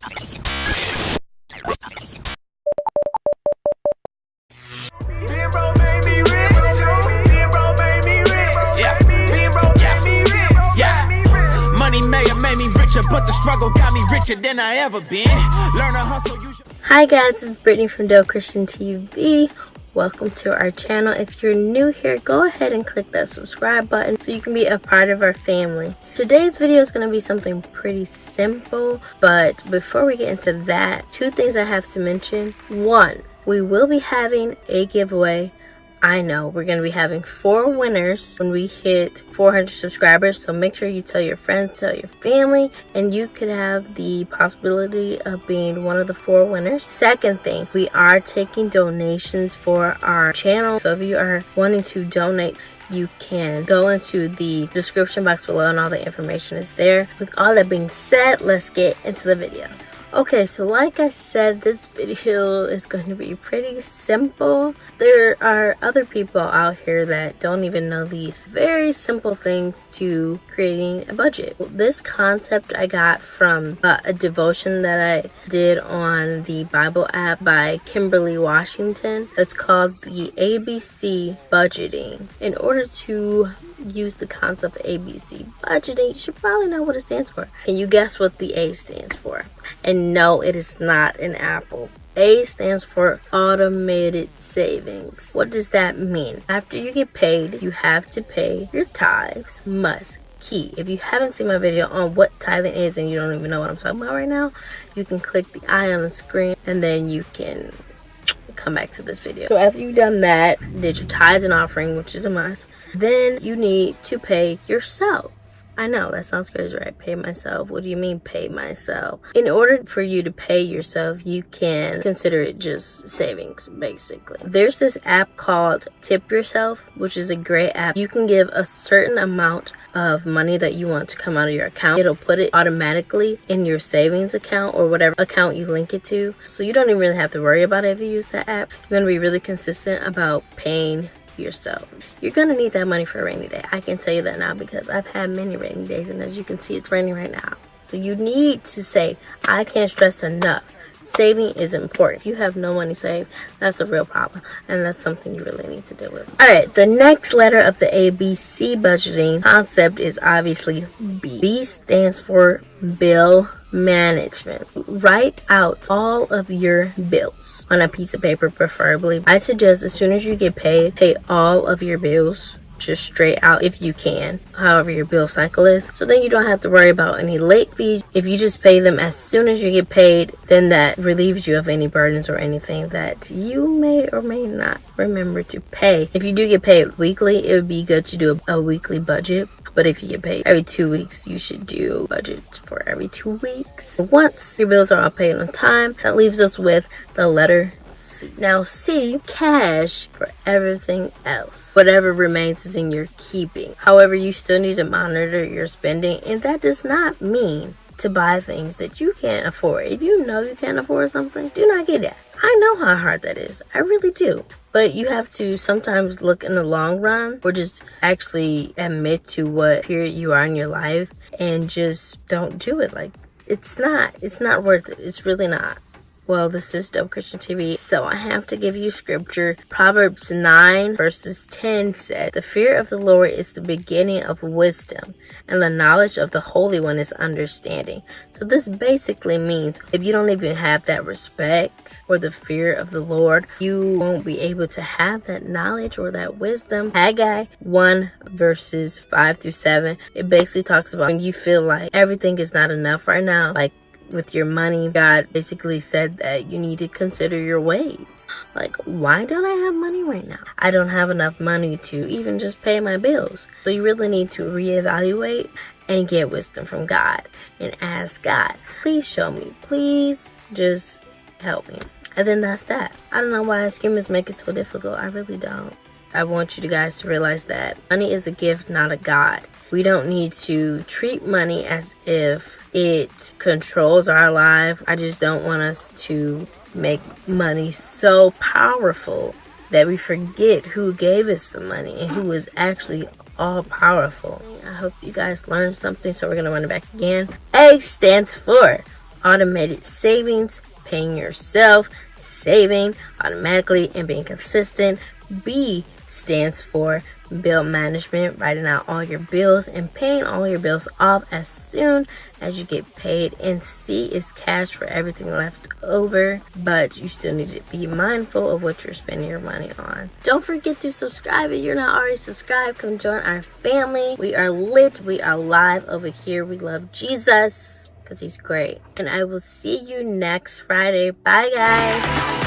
But the struggle got me richer than I ever been. Learn to hustle. Hi guys, it's Brittany from DopeChristianTV. Welcome to our channel. If you're new here, go ahead and click that subscribe button so you can be a part of our family. Today's video is going to be something pretty simple, but before we get into that, two things I have to mention. One, we will be having a giveaway. I know we're going to be having 4 winners when we hit 400 subscribers, so make sure you tell your friends, tell your family, and you could have the possibility of being one of the 4 winners. Second thing, we are taking donations for our channel, so if you are wanting to donate, you can go into the description box below and all the information is there. With all that being said, let's get into the video. Okay, so like I said, this video is going to be pretty simple. There are other people out here that don't even know these very simple things to creating a budget. This concept I got from a devotion that I did on the Bible app by Kimberly Washington. It's called the ABC budgeting. In order to use the concept of ABC budgeting, you should probably know what it stands for. Can you guess what the A stands for? And no, it is not an apple. A stands for automated savings. What does that mean? After you get paid, you have to pay your tithes. Must. Key. If you haven't seen my video on what tithing is and you don't even know what I'm talking about right now, you can click the eye on the screen and then you can come back to this video. So after you've done that, did your tithes and offering, which is a must, then you need to pay yourself. I know, that sounds crazy, right? Pay myself. What do you mean pay myself? In order for you to pay yourself, you can consider it just savings, basically. There's this app called Tip Yourself, which is a great app. You can give a certain amount of money that you want to come out of your account. It'll put it automatically in your savings account or whatever account you link it to. So you don't even really have to worry about it if you use that app. You're going to be really consistent about paying yourself. You're gonna need that money for a rainy day. I can tell you that now because I've had many rainy days, and as you can see, it's raining right now. So you need to save. I can't stress enough, saving is important. If you have no money saved, that's a real problem, and that's something you really need to deal with. Alright, the next letter of the ABC budgeting concept is obviously B. B stands for bill management. Write out all of your bills on a piece of paper, preferably. I suggest as soon as you get paid, pay all of your bills just straight out if you can, however your bill cycle is, so then you don't have to worry about any late fees. If you just pay them as soon as you get paid, then that relieves you of any burdens or anything that you may or may not remember to pay. If you do get paid weekly, it would be good to do a weekly budget. But if you get paid every 2 weeks, you should do budgets for every 2 weeks. Once your bills are all paid on time, that leaves us with the letter C. Now C, cash for everything else. Whatever remains is in your keeping. However, you still need to monitor your spending, and that does not mean to buy things that you can't afford. If you know you can't afford something, do not get that. I know how hard that is. I really do. But you have to sometimes look in the long run, or just actually admit to what period you are in your life and just don't do it. Like, it's not worth it. It's really not. Well, this is Dope Christian TV, so I have to give you scripture. Proverbs 9 verses 10 said, "The fear of the Lord is the beginning of wisdom, and the knowledge of the Holy One is understanding." So this basically means if you don't even have that respect or the fear of the Lord, you won't be able to have that knowledge or that wisdom. Haggai 1 verses 5 through 7, it basically talks about when you feel like everything is not enough right now, like with your money, God basically said that you need to consider your ways. Like, why don't I have money right now? I don't have enough money to even just pay my bills. So you really need to reevaluate and get wisdom from God and ask God, please show me, please just help me. And then that's that. I don't know why humans make it so difficult. I really don't. I want you guys to realize that money is a gift, not a God. We don't need to treat money as if it controls our life. I just don't want us to make money so powerful that we forget who gave us the money and who is actually all powerful. I hope you guys learned something, so we're going to run it back again. A stands for automated savings, paying yourself, saving automatically, and being consistent. B stands for bill management, writing out all your bills and paying all your bills off as soon as you get paid. And C is cash for everything left over, but you still need to be mindful of what you're spending your money on. Don't forget to subscribe if you're not already subscribed. Come join our family. We are lit. We are live over here. We love Jesus because he's great. And I will see you next Friday. Bye, guys.